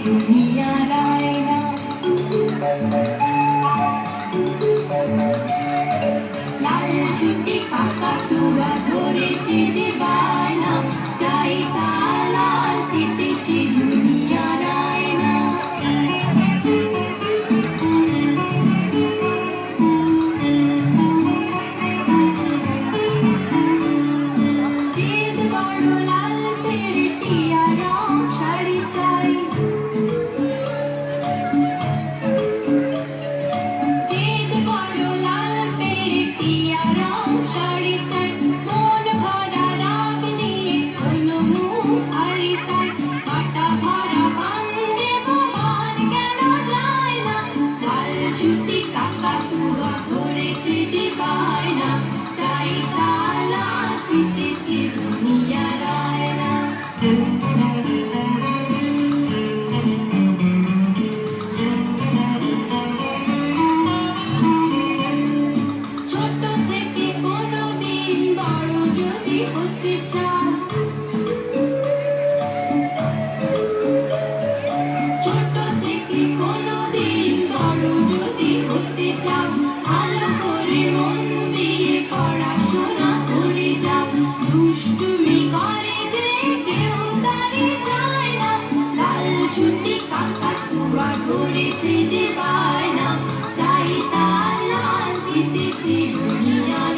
দুনিয়ার আয়না। লাল ছুটি কাকাতুয়া ধরেছে যে বায়না, চাই তালাল পেতেছে দুনিয়ার আয়না। জিদ বড় লাল পেড়ে টিয়া রং শাড়ি চাই, জিদ বড় লাল পেড়ে টিয়া রং শাড়ি চাই। মন ভরা রাগ নিয়ে হলো মুখ হারি তাই, কাটা ভরা পান দেব মান কেন যায় না। লাল ছুটি কাকাতুয়া ধরেছে যে বায়না, চাই তালাল পেতেছে দুনিয়ার আয়না। ছোট থেকে কোনোদিন বড় যদি হতে চাও, ছোট থেকে কোনোদিন বড় যদি হতে চাও, ভালো করে মন দিয়ে পড়াশোনা করে যাও। দুষ্টুমি করে যে কেউ তারে চায় না, লাল ছুটি কাকাতুয়া ধরেছে যে বায়না, চাই তার লাল পেতেছে দুনিয়ার